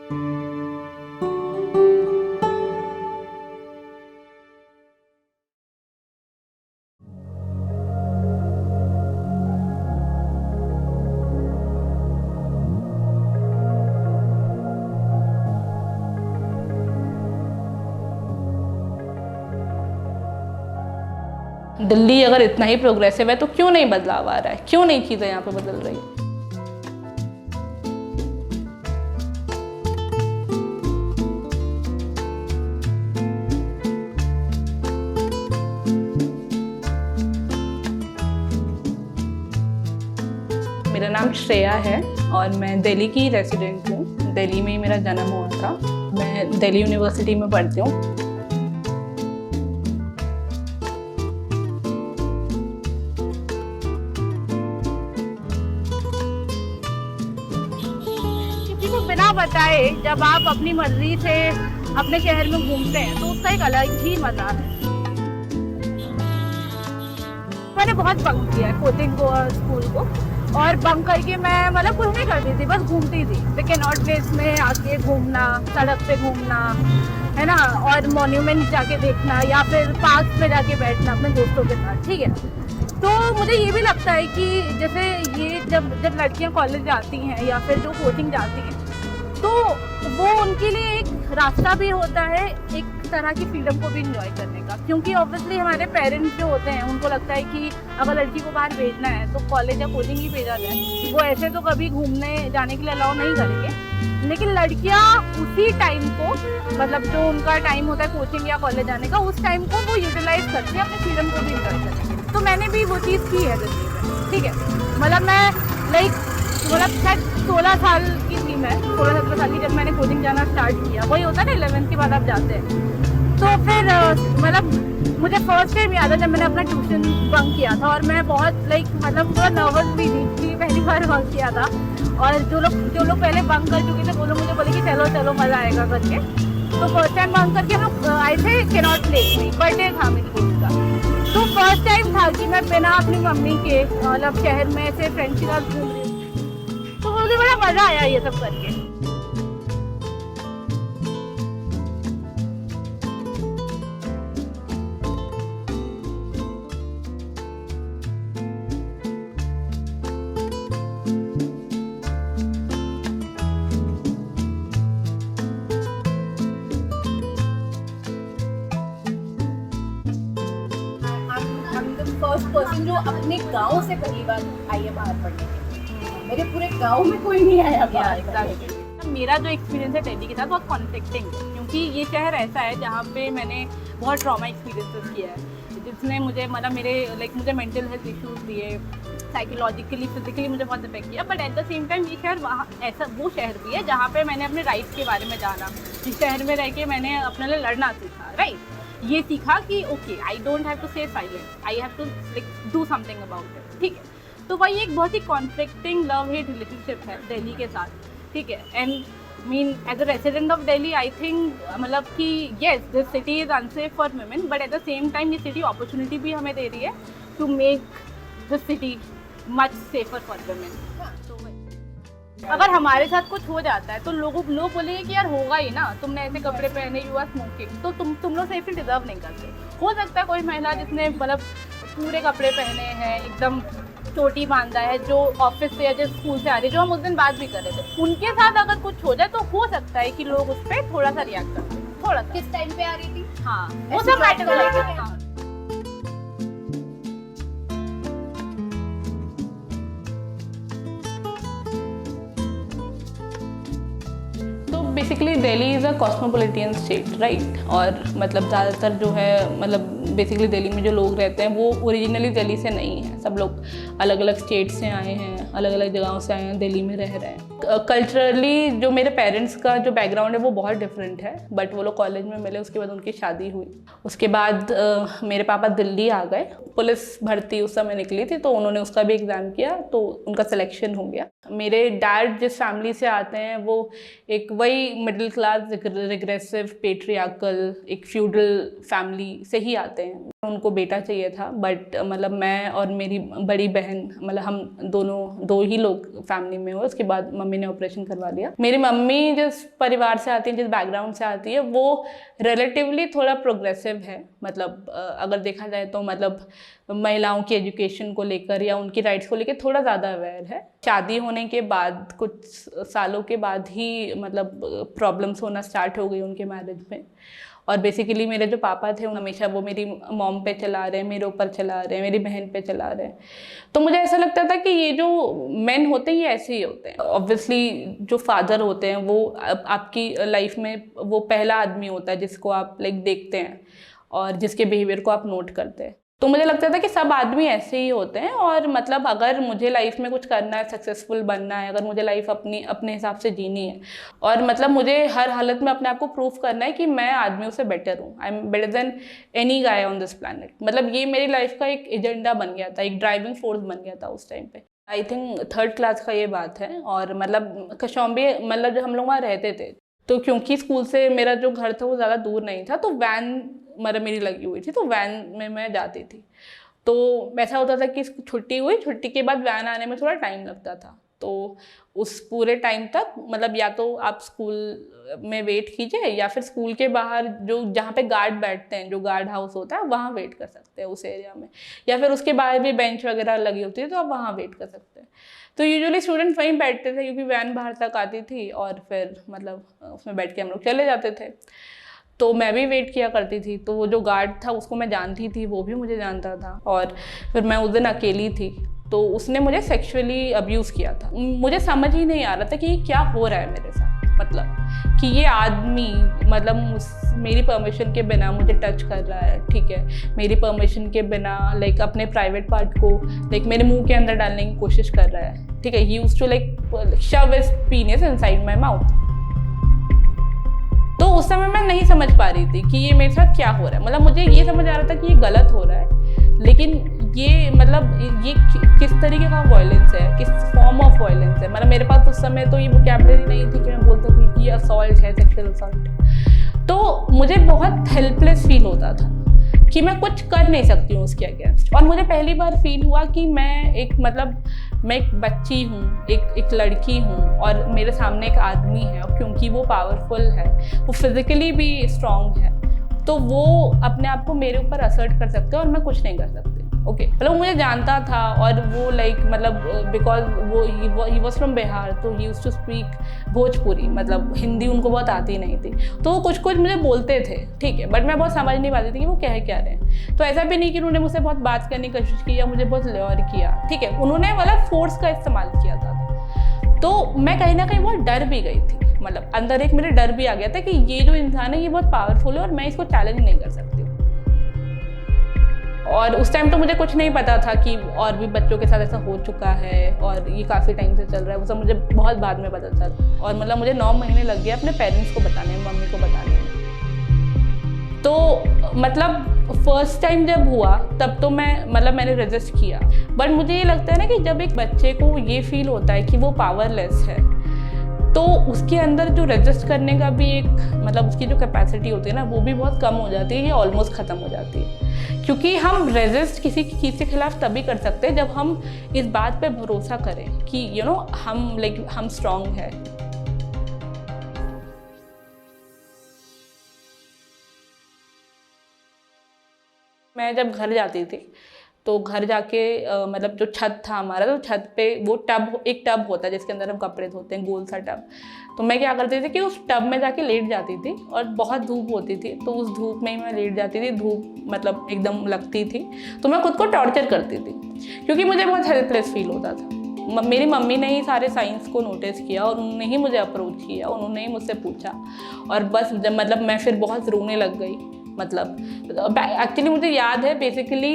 दिल्ली अगर इतना ही प्रोग्रेसिव है तो क्यों नहीं बदलाव आ रहा है, क्यों नहीं चीज़ें यहाँ पे बदल रही है? मेरा नाम श्रेया है और मैं दिल्ली की रेसिडेंट हूँ। दिल्ली में ही मेरा जन्म हुआ था। मैं दिल्ली यूनिवर्सिटी में पढ़ती हूँ। बिना बताए जब आप अपनी मर्जी से अपने शहर में घूमते हैं तो उसका एक अलग ही मजा है। मैंने बहुत बंक किया है कोचिंग को और स्कूल को, और बंक करके मैं मतलब कुछ नहीं करती थी, बस घूमती थी। द कैनॉट प्लेस में आके घूमना, सड़क पे घूमना है ना, और मॉन्यूमेंट जाके देखना या फिर पार्क में जाके बैठना अपने दोस्तों के साथ, ठीक है। तो मुझे ये भी लगता है कि जैसे ये जब लड़कियां कॉलेज जाती हैं या फिर जो कोचिंग जाती हैं तो वो उनके लिए एक रास्ता भी होता है एक तरह की फ्रीडम को भी इंजॉय करने का, क्योंकि ऑब्वियसली हमारे पेरेंट्स जो होते हैं उनको लगता है कि अगर लड़की को बाहर भेजना है तो कॉलेज या कोचिंग ही भेजा जाए। वो ऐसे तो कभी घूमने जाने के लिए अलाउ नहीं करेंगे, लेकिन लड़कियां उसी टाइम को, मतलब जो उनका टाइम होता है कोचिंग या कॉलेज जाने का, उस टाइम को वो यूटिलाइज करती है अपने फ्रीडम को भी इंजॉय करने के। तो मैंने भी वो चीज़ की है दिल्ली में, ठीक है। मतलब मैं शायद 16 साल की थी मैं, 16-17 साल की जब मैंने कोचिंग जाना स्टार्ट किया। वही होता है ना 11th के बाद आप जाते हैं। तो फिर मतलब मुझे फर्स्ट टाइम याद है जब मैंने अपना ट्यूशन बंक किया था, और मैं बहुत मतलब थोड़ा नर्वस भी थी कि पहली बार बंक किया था। और जो लोग पहले बंक कर चुके थे वो लोग मुझे बोले कि चलो चलो मज़ा आएगा करके। तो फर्स्ट टाइम बंक करके हम लोग आए थे कैनॉट प्लेस में, बर्थडे था मेरी बेटी का। तो फर्स्ट टाइम था कि मैं बिना अपनी मम्मी के मतलब शहर में ऐसे फ्रेंड्स के साथ घूम रही हूँ। तो मुझे बड़ा मज़ा आया ये सब करके। फर्स्ट पर्सन जो अपने गांव से पहली बार आई है बाहर पढ़ने के लिए। मेरे पूरे गांव में कोई नहीं आया बाहर। मेरा जो एक्सपीरियंस है दिल्ली के साथ बहुत कॉन्फ्लिक्टिंग है, क्योंकि ये शहर ऐसा है जहाँ पे मैंने बहुत ट्रॉमा एक्सपीरियंसेस किया है, जिसने मुझे मतलब मुझे मेंटल हेल्थ इश्यूज दिए, साइकोलॉजिकली फिजिकली मुझे बहुत इफेक्ट किया। But at the same time ये शहर वो शहर भी है जहाँ पे मैंने अपने राइट्स के बारे में जाना। इस शहर में रह के मैंने अपने लिए लड़ना सीखा, राइट। ये सीखा कि okay I don't have to stay silent, I have to do something about it, ठीक है। तो वही एक बहुत ही कॉन्फ्लिक्टिंग लव हेट रिलेशनशिप है दिल्ली के साथ, ठीक है। And mean as a resident of Delhi I think मतलब कि yes this city is unsafe for women, but at the same time ये सिटी अपॉर्चुनिटी भी हमें दे रही है to make this city much safer for women. अगर हमारे साथ कुछ हो जाता है तो लोग बोलेंगे कि यार होगा ही ना, तुमने ऐसे कपड़े पहने, यू आर स्मोकिंग, तो तुम लोग सेफ्टी डिजर्व नहीं करते। हो सकता है कोई महिला जिसने मतलब पूरे कपड़े पहने हैं, एकदम चोटी बांधा है, जो ऑफिस से या जो स्कूल से आ रही है, जो हम उस दिन बात भी कर रहे थे, उनके साथ अगर कुछ हो जाए तो हो सकता है कि लोग उस पर थोड़ा सा रिएक्ट करते हैं, थोड़ा सा। किस टाइम पे आ रही थी? हाँ, वो सब मैटर करता है। Basically Delhi is a cosmopolitan state, right. और मतलब ज़्यादातर जो है मतलब बेसिकली दिल्ली में जो लोग रहते हैं वो ओरिजिनली दिल्ली से नहीं है। सब लोग अलग अलग स्टेट से आए हैं, अलग अलग जगहों से आए हैं, दिल्ली में रह रहे हैं। कल्चरली जो मेरे पेरेंट्स का जो बैकग्राउंड है वो बहुत डिफरेंट है, बट वो लोग कॉलेज में मिले, उसके बाद उनकी शादी हुई। उसके बाद मेरे पापा दिल्ली आ गए, पुलिस भर्ती उस समय निकली थी तो उन्होंने उसका भी एग्ज़ाम किया तो उनका सिलेक्शन हो गया। मेरे डैड जिस फैमिली से आते हैं वो एक वही मिडिल क्लास रिग्रेसिव पेट्रियार्कल एक फ्यूडल फैमिली से ही आते हैं। उनको बेटा चाहिए था, बट मतलब मैं और मेरी बड़ी बहन, मतलब हम दोनों दो ही लोग फैमिली में हुए। उसके बाद मम्मी ने ऑपरेशन करवा लिया। मेरी मम्मी जिस परिवार से आती है, जिस बैकग्राउंड से आती है, वो रिलेटिवली थोड़ा प्रोग्रेसिव है। मतलब अगर देखा जाए तो मतलब महिलाओं की एजुकेशन को लेकर या उनकी राइट्स को लेकर थोड़ा ज़्यादा अवेयर है। शादी होने के बाद कुछ सालों के बाद ही मतलब प्रॉब्लम्स होना स्टार्ट हो गई उनके मैरिज में। और बेसिकली मेरे जो पापा थे हमेशा वो मेरी मॉम पे चला रहे हैं, मेरे ऊपर चला रहे हैं, मेरी बहन पे चला रहे हैं। तो मुझे ऐसा लगता था कि ये जो मेन होते हैं ये ऐसे ही होते हैं। ऑब्वियसली जो फादर होते हैं वो आपकी लाइफ में वो पहला आदमी होता है जिसको आप लाइक देखते हैं और जिसके बिहेवियर को आप नोट करते हैं। तो मुझे लगता था कि सब आदमी ऐसे ही होते हैं और मतलब अगर मुझे लाइफ में कुछ करना है, सक्सेसफुल बनना है, अगर मुझे लाइफ अपने हिसाब से जीनी है और मतलब मुझे हर हालत में अपने आप को प्रूव करना है कि मैं आदमियों से बेटर हूँ, I am better than any guy on this planet. मतलब ये मेरी लाइफ का एक एजेंडा बन गया था, एक ड्राइविंग फोर्स बन गया था उस टाइम पे। आई थिंक 3rd क्लास का ये बात है। और मतलब कशौम्बी मतलब जो हम लोग वहाँ रहते थे, तो क्योंकि स्कूल से मेरा जो घर था वो ज़्यादा दूर नहीं था, तो वैन मतलब मेरी लगी हुई थी, तो वैन में मैं जाती थी। तो ऐसा होता था कि छुट्टी हुई, छुट्टी के बाद वैन आने में थोड़ा टाइम लगता था। तो उस पूरे टाइम तक मतलब या तो आप स्कूल में वेट कीजिए या फिर स्कूल के बाहर जो जहाँ पे गार्ड बैठते हैं, जो गार्ड हाउस होता है, वहाँ वेट कर सकते हैं उस एरिया में, या फिर उसके बाहर भी बेंच वगैरह लगी होती है तो आप वहाँ वेट कर सकते हैं। तो यूजुअली स्टूडेंट वहीं बैठते थे क्योंकि वैन बाहर तक आती थी और फिर मतलब उसमें बैठ के हम लोग चले जाते थे। तो मैं भी वेट किया करती थी। तो वो जो गार्ड था उसको मैं जानती थी, वो भी मुझे जानता था। और फिर मैं उस दिन अकेली थी, तो उसने मुझे सेक्सुअली अब्यूज़ किया था। मुझे समझ ही नहीं आ रहा था कि ये क्या हो रहा है मेरे साथ, मतलब कि ये आदमी मतलब मेरी परमिशन के बिना मुझे टच कर रहा है, ठीक है, मेरी परमिशन के बिना लाइक अपने प्राइवेट पार्ट को लाइक मेरे मुंह के अंदर डालने की कोशिश कर रहा है, ठीक है। ही यूज्ड टू लाइक शव his penis inside my mouth. तो उस समय मैं नहीं समझ पा रही थी कि ये मेरे साथ क्या हो रहा है। मतलब मुझे ये समझ आ रहा था कि ये गलत हो रहा है, लेकिन ये मतलब ये किस तरीके का वायलेंस है, किस फॉर्म ऑफ वायलेंस है। मतलब मेरे पास उस समय तो ये वोकैबुलरी नहीं थी कि मैं बोल सकूं कि ये असॉल्ट है, सेक्सुअल असॉल्ट। तो मुझे बहुत हेल्पलेस फील होता था कि मैं कुछ कर नहीं सकती हूँ उसके अगेंस्ट। और मुझे पहली बार फील हुआ कि मैं एक बच्ची हूँ, एक लड़की हूँ और मेरे सामने एक आदमी है, और क्योंकि वो पावरफुल है, वो फिजिकली भी स्ट्रांग है, तो वो अपने आप को मेरे ऊपर असर्ट कर सकते हैं और मैं कुछ नहीं कर सकती। ओके, मतलब मुझे जानता था। और वो लाइक मतलब बिकॉज वो ही वॉज फ्रॉम बिहार, तो he used to speak Bhojpuri, मतलब हिंदी उनको बहुत आती नहीं थी। तो वो कुछ मुझे बोलते थे, ठीक है, बट मैं बहुत समझ नहीं पाती थी कि वो कह क्या रहे हैं। तो ऐसा भी नहीं कि उन्होंने मुझसे बहुत बात करने की कोशिश की या मुझे बहुत ल्योर किया, ठीक है, उन्होंने मतलब फोर्स का इस्तेमाल किया था। तो मैं कहीं ना कहीं बहुत डर भी गई थी। मतलब अंदर एक मेरे डर भी आ गया था कि ये जो इंसान है ये बहुत पावरफुल है और मैं इसको चैलेंज नहीं कर सकती। और उस टाइम तो मुझे कुछ नहीं पता था कि और भी बच्चों के साथ ऐसा हो चुका है और ये काफ़ी टाइम से चल रहा है। वो सब मुझे बहुत बाद में पता चला। और मतलब मुझे 9 महीने लग गए अपने पेरेंट्स को बताने में, मम्मी को बताने में। तो मतलब फर्स्ट टाइम जब हुआ तब तो मैंने रेजिस्ट किया। बट मुझे ये लगता है ना कि जब एक बच्चे को ये फील होता है कि वो पावरलेस है, तो उसके अंदर जो रेजिस्ट करने का भी एक मतलब उसकी जो कैपेसिटी होती है ना, वो भी बहुत कम हो जाती है या ऑलमोस्ट ख़त्म हो जाती है। क्योंकि हम रेजिस्ट किसी चीज़ के खिलाफ तभी कर सकते हैं जब हम इस बात पे भरोसा करें कि हम स्ट्रांग है। मैं जब घर जाती थी तो घर जाके मतलब जो छत था हमारा, तो छत पे वो एक टब होता है जिसके अंदर हम कपड़े धोते हैं, गोल सा टब। तो मैं क्या करती थी कि उस टब में जाके लेट जाती थी और बहुत धूप होती थी, तो उस धूप में ही मैं लेट जाती थी। धूप मतलब एकदम लगती थी, तो मैं खुद को टॉर्चर करती थी क्योंकि मुझे बहुत हेल्पलेस फील होता था। मेरी मम्मी ने ही सारे साइंस को नोटिस किया और उन्होंने ही मुझे अप्रोच किया, उन्होंने ही मुझसे पूछा। और बस मतलब मैं फिर बहुत रोने लग गई। मतलब एक्चुअली मुझे याद है बेसिकली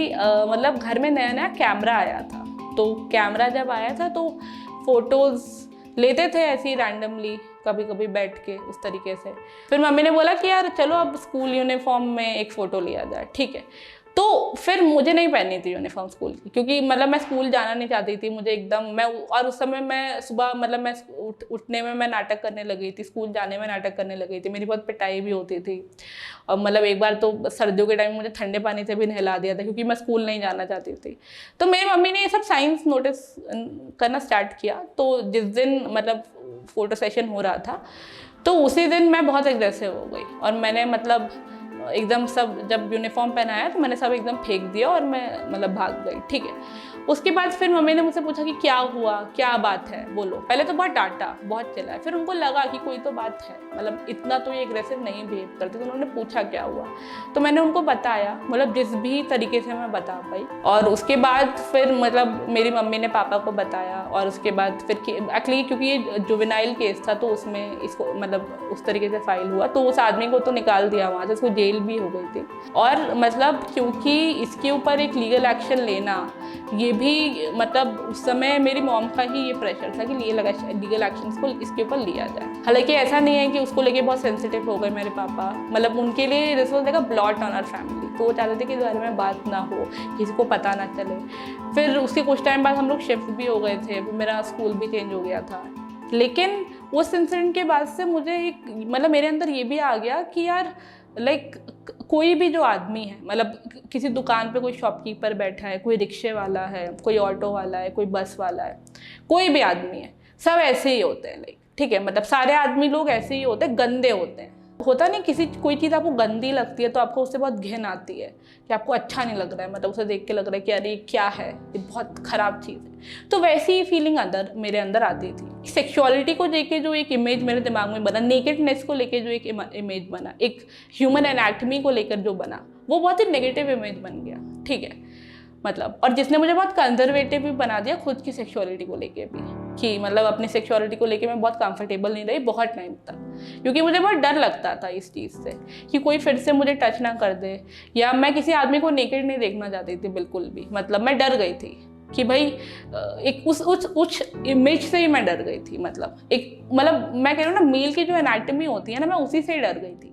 मतलब घर में नया नया कैमरा आया था, तो कैमरा जब आया था तो फोटोज़ लेते थे ऐसे ही रैंडमली, कभी कभी बैठ के उस तरीके से। फिर मम्मी ने बोला कि यार चलो अब स्कूल यूनिफॉर्म में एक फ़ोटो लिया जाए, ठीक है। तो फिर मुझे नहीं पहननी थी यूनिफॉर्म स्कूल की, क्योंकि मतलब मैं स्कूल जाना नहीं चाहती थी, मुझे एकदम मैं, और उस समय मैं सुबह मतलब मैं उठने में मैं नाटक करने लगी थी, स्कूल जाने में नाटक करने लगी थी, मेरी बहुत पिटाई भी होती थी। और मतलब एक बार तो सर्दियों के टाइम मुझे ठंडे पानी से भी नहला दिया था क्योंकि मैं स्कूल नहीं जाना चाहती थी। तो मेरी मम्मी ने ये सब साइंस नोटिस करना स्टार्ट किया। तो जिस दिन मतलब फोटो सेशन हो रहा था तो उसी दिन मैं बहुत एग्रेसिव हो गई और मैंने मतलब एकदम सब, जब यूनिफॉर्म पहनाया तो मैंने सब एकदम फेंक दिया और मैं मतलब भाग गई। ठीक है, उसके बाद फिर मम्मी ने मुझसे पूछा कि क्या हुआ, क्या बात है, बोलो। पहले तो बहुत डांटा, बहुत चिल्लाया, फिर उनको लगा कि कोई तो बात है, मतलब इतना तो ये एग्रेसिव नहीं बिहेव करते। तो उन्होंने पूछा क्या हुआ, तो मैंने उनको बताया, मतलब जिस भी तरीके से मैं बता पाई। और उसके बाद फिर मतलब मेरी मम्मी ने पापा को बताया और उसके बाद फिर एक्चुअली क्योंकि ये जुवेनाइल केस था तो उसमें इसको मतलब उस तरीके से फाइल हुआ, तो उस आदमी को तो निकाल दिया वहाँ से, उसको जेल भी हो गई थी। और मतलब क्योंकि इसके ऊपर एक लीगल एक्शन लेना, ये भी मतलब उस समय मेरी मॉम का ही ये प्रेशर था कि लीगल एक्शन इसके ऊपर लिया जाए। हालांकि ऐसा नहीं है कि उसको लेके बहुत सेंसिटिव हो गए मेरे पापा, मतलब उनके लिए this was like a blot on our family. तो वो चाहते थे कि इस बारे में बात ना हो, किसी को पता ना चले। फिर उसके कुछ टाइम बाद हम लोग शिफ्ट भी हो गए थे, मेरा स्कूल भी चेंज हो गया था। लेकिन उस इंसिडेंट के बाद से मुझे एक मतलब मेरे अंदर ये भी आ गया कि यार लाइक कोई भी जो आदमी है, मतलब किसी दुकान पे कोई शॉपकीपर बैठा है, कोई रिक्शे वाला है, कोई ऑटो वाला है, कोई बस वाला है, कोई भी आदमी है, सब ऐसे ही होते हैं। लाइक ठीक है, मतलब सारे आदमी लोग ऐसे ही होते हैं, गंदे होते हैं। होता नहीं, कोई चीज़ आपको गंदी लगती है तो आपको उससे बहुत घिन आती है कि आपको अच्छा नहीं लग रहा है, मतलब उसे देख के लग रहा है कि अरे क्या है, ये बहुत ख़राब चीज़ है। तो वैसी ही फीलिंग मेरे अंदर आती थी। सेक्सुअलिटी को लेके जो एक इमेज मेरे दिमाग में बना, नेकेडनेस को लेके जो एक इमेज बना, एक ह्यूमन एनाटमी को लेकर जो बना, वो बहुत ही नेगेटिव इमेज बन गया। ठीक है, मतलब और जिसने मुझे बहुत कंजर्वेटिव भी बना दिया खुद की सेक्सुअलिटी को लेके भी, कि मतलब अपनी सेक्सुअलिटी को लेके मैं बहुत कंफर्टेबल नहीं रही बहुत टाइम तक, क्योंकि मुझे बहुत डर लगता था इस चीज़ से कि कोई फिर से मुझे टच ना कर दे, या मैं किसी आदमी को नेकेड नहीं देखना चाहती थी बिल्कुल भी। मतलब मैं डर गई थी कि भाई एक उस इमेज से ही मैं डर गई थी। मतलब मैं कह रही हूँ ना, मेल की जो एनाटमी होती है ना, मैं उसी से ही डर गई थी।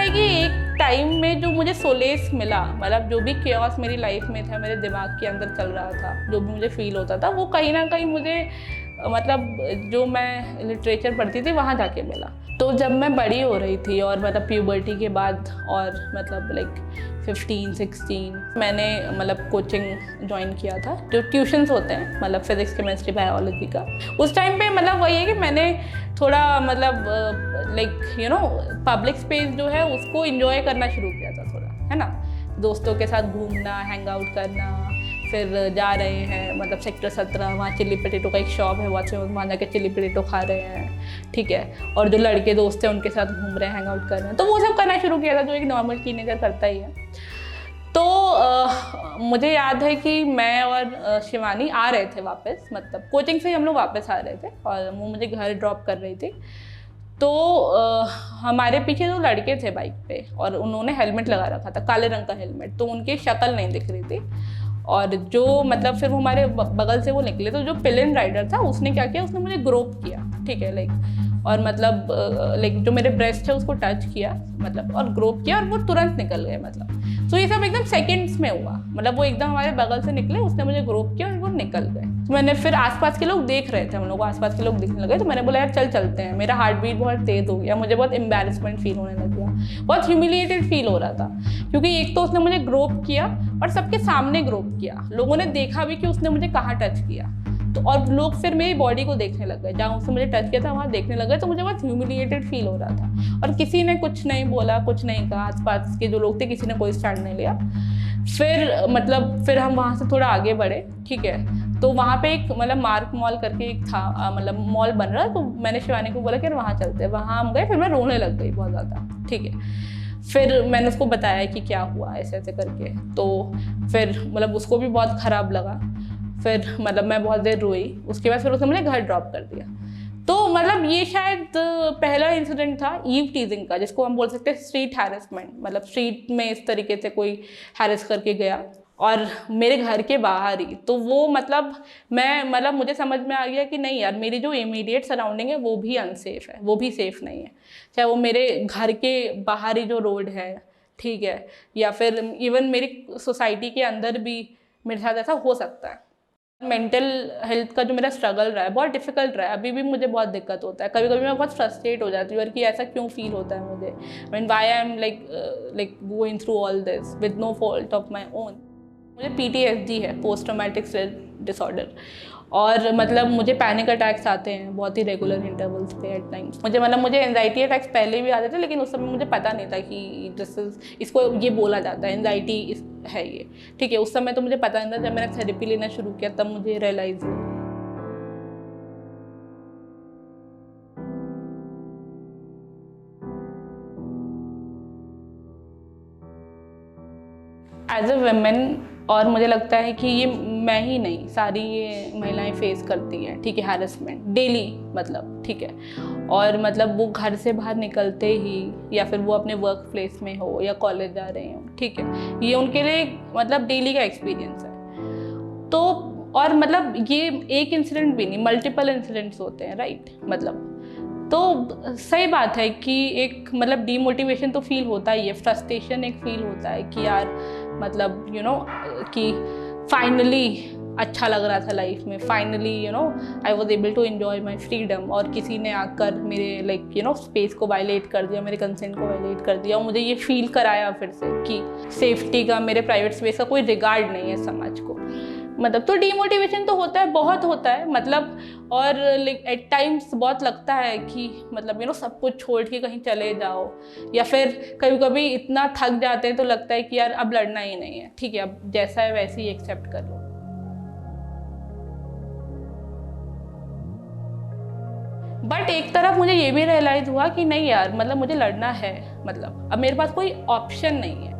कि एक टाइम में जो मुझे सोलेस मिला, मतलब जो भी केओस मेरी लाइफ में था, मेरे दिमाग के अंदर चल रहा था, जो भी मुझे फील होता था, वो कहीं ना कहीं मुझे मतलब जो मैं लिटरेचर पढ़ती थी वहाँ जाके मिला। तो जब मैं बड़ी हो रही थी और मतलब प्यूबर्टी के बाद और मतलब लाइक 15-16 मैंने मतलब कोचिंग ज्वाइन किया था, जो ट्यूशन्स होते हैं मतलब फिजिक्स केमिस्ट्री बायोलॉजी का। उस टाइम पे मतलब वही है कि मैंने थोड़ा मतलब like you know public space जो है उसको एंजॉय करना शुरू किया था थोड़ा, है ना, दोस्तों के साथ घूमना, हैंग आउट करना। फिर जा रहे हैं मतलब सेक्टर 17, वहाँ चिल्ली पोटैटो का एक शॉप है, वहाँ जाके चिल्ली पोटैटो खा रहे हैं, ठीक है, और जो लड़के दोस्त हैं उनके साथ घूम रहे हैं, हैंग आउट कर रहे हैं। तो वो सब करना शुरू किया था जो एक नॉर्मल टीनेजर करता ही है। तो मुझे याद है कि मैं और शिवानी आ रहे थे वापस, मतलब कोचिंग से ही हम लोग वापस आ रहे थे और वो मुझे घर ड्रॉप कर रही थी। तो हमारे पीछे दो लड़के थे बाइक पे और उन्होंने हेलमेट लगा रखा था, काले रंग का हेलमेट, तो उनकी शक्ल नहीं दिख रही थी। और जो मतलब फिर वो हमारे बगल से वो निकले, तो जो पिलियन राइडर था उसने क्या किया, उसने मुझे ग्रोप किया, ठीक है, लाइक और मतलब लाइक जो मेरे ब्रेस्ट है उसको टच किया मतलब और ग्रोप किया और वो तुरंत निकल गए। मतलब तो ये सब एकदम सेकंड्स में हुआ, मतलब वो एकदम हमारे बगल से निकले, उसने मुझे ग्रोप किया और वो निकल गए। तो मैंने फिर आसपास के लोग देख रहे थे, हम लोग आसपास के लोग दिखने लगे, तो मैंने बोला यार चलते हैं। मेरा हार्ट बीट बहुत तेज हो गया, मुझे बहुत एम्बैरेसमेंट फील होने लग गया, बहुत ह्यूमिलिएटेड फील हो रहा था, क्योंकि एक तो उसने मुझे ग्रोप किया और सबके सामने ग्रोप किया, लोगों ने देखा भी कि उसने मुझे कहाँ टच किया। तो और लोग फिर मेरी बॉडी को देखने लग गए, जहाँ उसने मुझे टच किया था वहाँ देखने लग गए। तो मुझे बहुत ह्यूमिलिएटेड फील हो रहा था और किसी ने कुछ नहीं बोला, कुछ नहीं कहा, आसपास के जो लोग थे किसी ने कोई स्टैंड नहीं लिया। फिर हम वहाँ से थोड़ा आगे बढ़े, ठीक है, तो वहाँ पे एक मतलब मार्क मॉल करके एक था, मतलब मॉल बन रहा, तो मैंने शिवानी को बोला कि वहाँ चलते हैं। वहाँ हम गए, फिर मैं रोने लग गई बहुत ज़्यादा, ठीक है। फिर मैंने उसको बताया कि क्या हुआ ऐसे ऐसे करके, तो फिर मतलब उसको भी बहुत ख़राब लगा। फिर मतलब मैं बहुत देर रोई, उसके बाद फिर उसने मुझे घर ड्रॉप कर दिया। तो मतलब ये शायद पहला इंसिडेंट था ईव टीजिंग का, जिसको हम बोल सकते हैं स्ट्रीट हैरेसमेंट। मतलब स्ट्रीट में इस तरीके से कोई हैरेस करके गया और मेरे घर के बाहर ही। तो वो मतलब मुझे समझ में आ गया कि नहीं यार, मेरी जो इमीडिएट सराउंडिंग है वो भी अनसेफ है, वो भी सेफ़ नहीं है। चाहे वो मेरे घर के बाहर ही जो रोड है, ठीक है, या फिर इवन मेरी सोसाइटी के अंदर भी मेरे साथ ऐसा हो सकता है। मेंटल हेल्थ का जो मेरा स्ट्रगल रहा है बहुत डिफिकल्ट रहा है, अभी भी मुझे बहुत दिक्कत होता है। कभी कभी मैं बहुत फ्रस्ट्रेट हो जाती हूँ यार कि ऐसा क्यों फील होता है मुझे, when why I am like going through all this with no fault of my own. मुझे PTSD है, पोस्ट ट्रॉमेटिक स्ट्रेस डिसऑर्डर, और मतलब मुझे पैनिक अटैक्स आते हैं बहुत ही रेगुलर इंटरवल्स पे एट टाइम्स। मुझे एंजाइटी अटैक्स पहले भी आते थे, लेकिन उस समय मुझे पता नहीं था कि इसको ये बोला जाता है एंजाइटी है ये, ठीक है। उस समय तो मुझे पता नहीं था। जब मैंने थेरेपी लेना शुरू किया तब मुझे रियलाइज हुआ। एज अ वुमेन, और मुझे लगता है कि ये मैं ही नहीं, सारी ये महिलाएं फेस करती हैं, ठीक है, हैरेसमेंट डेली, मतलब ठीक है। और मतलब वो घर से बाहर निकलते ही, या फिर वो अपने वर्क प्लेस में हो या कॉलेज जा रहे हो, ठीक है, ये उनके लिए मतलब डेली का एक्सपीरियंस है। तो और मतलब ये एक इंसिडेंट भी नहीं, मल्टीपल इंसिडेंट्स होते हैं, राइट। मतलब तो सही बात है कि एक मतलब डीमोटिवेशन तो फील होता ही है, फ्रस्ट्रेशन एक फील होता है कि यार मतलब कि फाइनली अच्छा लग रहा था लाइफ में, finally I was able to enjoy my freedom, और किसी ने आकर मेरे स्पेस को वायलेट कर दिया, मेरे कंसेंट को वायलेट कर दिया, और मुझे ये फील कराया फिर से कि सेफ्टी का, मेरे प्राइवेट स्पेस का कोई रिगार्ड नहीं है समाज को। मतलब तो डीमोटिवेशन तो होता है, बहुत होता है मतलब। और एट टाइम्स बहुत लगता है कि मतलब सब कुछ छोड़ के कहीं चले जाओ, या फिर कभी कभी इतना थक जाते हैं तो लगता है कि यार अब लड़ना ही नहीं है, ठीक है, अब जैसा है वैसे ही एक्सेप्ट कर लो। बट एक तरफ मुझे ये भी रियलाइज़ हुआ कि नहीं यार, मतलब मुझे लड़ना है, मतलब अब मेरे पास कोई ऑप्शन नहीं है।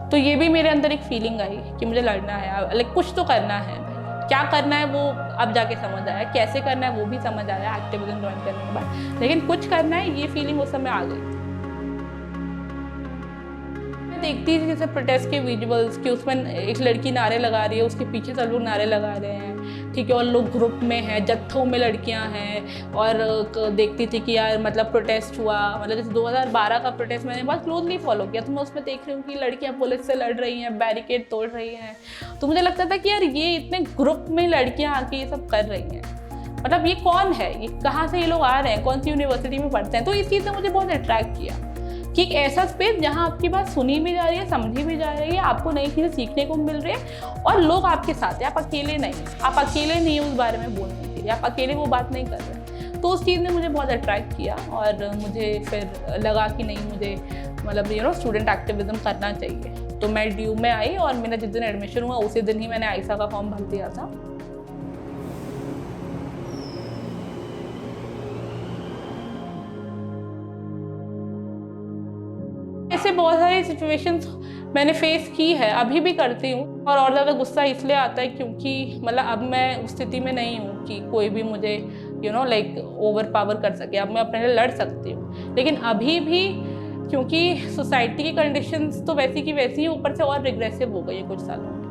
तो ये भी मेरे अंदर एक फीलिंग आई कि मुझे लड़ना है, लाइक कुछ तो करना है भाई। क्या करना है वो अब जाके समझ आया, कैसे करना है वो भी समझ आया एक्टिविज्म ज्वाइन करने के बाद, लेकिन कुछ करना है ये फीलिंग उस समय आ गई। मैं देखती थी जैसे प्रोटेस्ट के विजुअल्स कि उसमें एक लड़की नारे लगा रही है, उसके पीछे सब लोग नारे लगा रहे हैं, ठीक है, और लोग ग्रुप में हैं, जत्थों में लड़कियां हैं। और देखती थी कि यार मतलब प्रोटेस्ट हुआ, मतलब जैसे 2012 का प्रोटेस्ट मैंने बहुत क्लोजली फॉलो किया, तो मैं उसमें देख रही हूँ कि लड़कियां पुलिस से लड़ रही हैं, बैरिकेड तोड़ रही हैं। तो मुझे लगता था कि यार ये इतने ग्रुप में लड़कियां आके ये सब कर रही हैं, मतलब ये कौन है, ये कहाँ से ये लोग आ रहे हैं, कौन सी यूनिवर्सिटी में पढ़ते हैं। तो इस चीज़ ने मुझे बहुत अट्रैक्ट किया कि एक ऐसा स्पेस जहाँ आपकी बात सुनी भी जा रही है, समझी भी जा रही है, आपको नई चीज़ें सीखने को मिल रही है, और लोग आपके साथ हैं, आप अकेले नहीं, आप अकेले नहीं उस बारे में बोलने के लिए, आप अकेले वो बात नहीं कर रहे। तो उस चीज़ ने मुझे बहुत अट्रैक्ट किया, और मुझे फिर लगा कि नहीं, मुझे मतलब स्टूडेंट एक्टिविज्म करना चाहिए। तो मैं DU में आई, और मेरा जिस दिन एडमिशन हुआ उसी दिन ही मैंने आइसा का फॉर्म भर दिया था। ऐसे बहुत सारी सिचुएशंस मैंने फेस की है, अभी भी करती हूँ, और ज़्यादा गुस्सा इसलिए आता है क्योंकि मतलब अब मैं उस स्थिति में नहीं हूँ कि कोई भी मुझे लाइक ओवर पावर कर सके। अब मैं अपने लिए लड़ सकती हूँ, लेकिन अभी भी क्योंकि सोसाइटी की कंडीशंस तो वैसी की वैसी ही, ऊपर से और रिग्रेसिव हो गई है कुछ सालों में।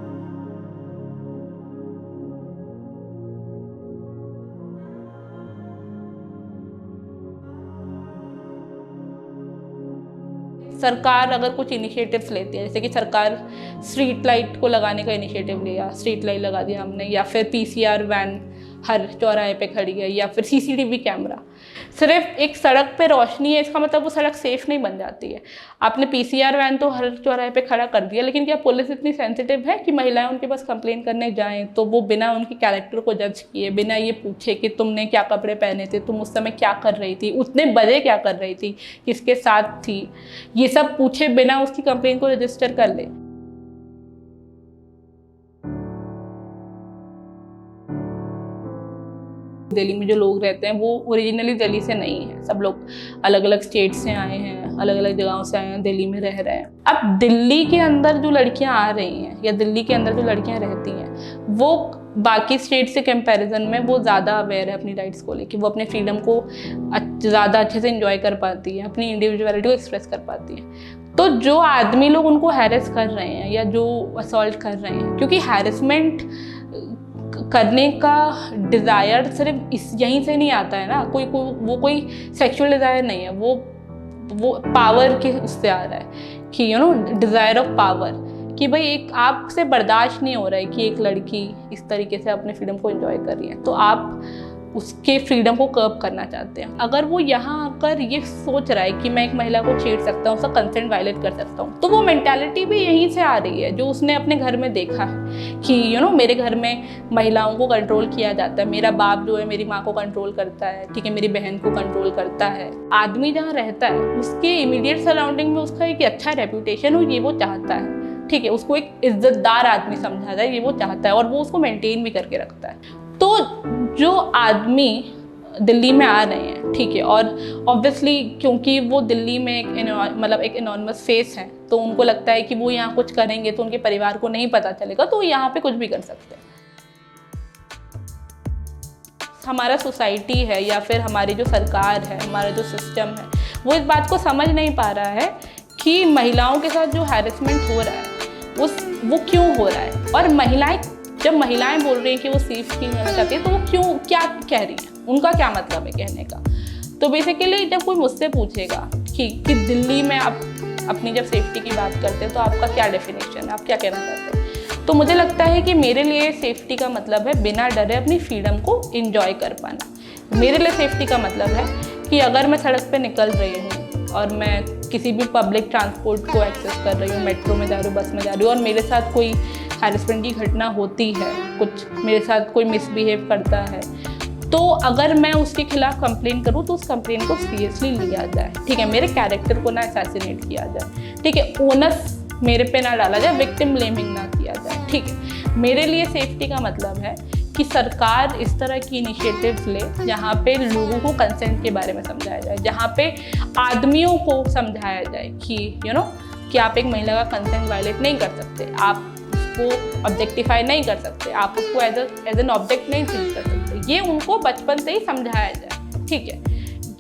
सरकार अगर कुछ इनिशिएटिव्स लेती है, जैसे कि सरकार स्ट्रीट लाइट को लगाने का इनिशिएटिव लिया, स्ट्रीट लाइट लगा दिया हमने, या फिर PCR वैन हर चौराहे पे खड़ी है, या फिर CCTV कैमरा। सिर्फ एक सड़क पे रोशनी है इसका मतलब वो सड़क सेफ नहीं बन जाती है। आपने PCR वैन तो हर चौराहे पे खड़ा कर दिया, लेकिन क्या पुलिस इतनी सेंसिटिव है कि महिलाएं उनके पास कंप्लेन करने जाएं तो वो बिना उनके कैरेक्टर को जज किए, बिना ये पूछे कि तुमने क्या कपड़े पहने थे, तुम उस समय क्या कर रही थी, उतने बजे क्या कर रही थी, किसके साथ थी, ये सब पूछे बिना उसकी कंप्लेन को रजिस्टर कर ले। दिल्ली में जो लोग रहते हैं वो ओरिजिनली दिल्ली से नहीं है, सब लोग अलग अलग स्टेट से आए हैं, अलग अलग जगहों से आए हैं, दिल्ली में रह रहे हैं। अब दिल्ली के अंदर जो लड़कियां आ रही हैं या दिल्ली के अंदर जो लड़कियां रहती हैं वो बाकी स्टेट से कंपैरिजन में वो ज़्यादा अवेयर है अपनी राइट्स को लेके, वो अपने फ्रीडम को ज़्यादा अच्छे से इंजॉय कर पाती है, अपनी इंडिविजुअलिटी को एक्सप्रेस कर पाती है। तो जो आदमी लोग उनको हैरेस कर रहे हैं या जो असॉल्ट कर रहे हैं, क्योंकि हैरेसमेंट करने का डिज़ायर सिर्फ यहीं से नहीं आता है ना, वो कोई सेक्सुअल डिज़ायर नहीं है, वो पावर के उससे आ रहा है कि डिज़ायर ऑफ पावर, कि भाई एक आपसे बर्दाश्त नहीं हो रहा है कि एक लड़की इस तरीके से अपने फ्रीडम को एंजॉय कर रही है, तो आप उसके फ्रीडम को कर्ब करना चाहते हैं। अगर वो यहाँ आकर ये सोच रहा है कि मैं एक महिला को छेड़ सकता हूँ, उसका कंसेंट वायलेट कर सकता हूँ, तो वो मेंटालिटी भी यहीं से आ रही है जो उसने अपने घर में देखा है कि मेरे घर में महिलाओं को कंट्रोल किया जाता है, मेरा बाप जो है मेरी माँ को कंट्रोल करता है, ठीक है, मेरी बहन को कंट्रोल करता है। आदमी जहाँ रहता है उसके इमीडिएट सराउंडिंग में उसका एक अच्छा रेपुटेशन हो, ये वो चाहता है, ठीक है, उसको एक इज्जतदार आदमी समझा जाए, ये वो चाहता है और वो उसको मेंटेन भी करके रखता है। तो जो आदमी दिल्ली में आ रहे हैं, ठीक है, और ऑब्वियसली क्योंकि वो दिल्ली में एक एनॉनिमस फेस है, तो उनको लगता है कि वो यहाँ कुछ करेंगे तो उनके परिवार को नहीं पता चलेगा, तो यहाँ पे कुछ भी कर सकते हैं। हमारा सोसाइटी है या फिर हमारी जो सरकार है, हमारा जो सिस्टम है, वो इस बात को समझ नहीं पा रहा है कि महिलाओं के साथ जो हैरेसमेंट हो रहा है वो क्यों हो रहा है। और जब महिलाएं बोल रही हैं कि वो सेफ फील करना चाहती है, तो वो क्या कह रही हैं, उनका क्या मतलब है कहने का। तो बेसिकली जब कोई मुझसे पूछेगा कि दिल्ली में आप अपनी जब सेफ्टी की बात करते हैं तो आपका क्या डेफिनेशन है, आप क्या कहना चाहते हैं, तो मुझे लगता है कि मेरे लिए सेफ्टी का मतलब है बिना डरे अपनी फ्रीडम को इंजॉय कर पाना। मेरे लिए सेफ्टी का मतलब है कि अगर मैं सड़क पे निकल रही हूँ और मैं किसी भी पब्लिक ट्रांसपोर्ट को एक्सेस कर रही हूँ, मेट्रो में जा रही हूँ, बस में जा रही हूँ, और मेरे साथ कोई हैरेसमेंट की घटना होती है, कुछ मेरे साथ कोई मिसबिहेव करता है, तो अगर मैं उसके खिलाफ कंप्लेन करूँ तो उस कंप्लेन को सीरियसली लिया जाए, ठीक है, मेरे कैरेक्टर को ना असैसिनेट किया जाए, ठीक है, ओनस मेरे पे ना डाला जाए, विक्टिम ब्लेमिंग ना किया जाए, ठीक है। मेरे लिए सेफ्टी का मतलब है कि सरकार इस तरह की इनिशिएटिव्स ले जहाँ पे लोगों को कंसेंट के बारे में समझाया जाए, जहाँ पे आदमियों को समझाया जाए कि कि आप एक महिला का कंसेंट वायलेट नहीं कर सकते, आप उसको ऑब्जेक्टिफाई नहीं कर सकते, आप उसको एज एन ऑब्जेक्ट नहीं ट्रीट कर सकते। ये उनको बचपन से ही समझाया जाए, ठीक है।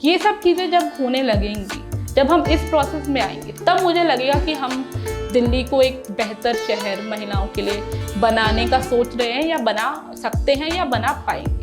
ये सब चीज़ें जब होने लगेंगी, जब हम इस प्रोसेस में आएंगे, तब मुझे लगेगा कि हम दिल्ली को एक बेहतर शहर महिलाओं के लिए बनाने का सोच रहे हैं या बना सकते हैं या बना पाएंगे।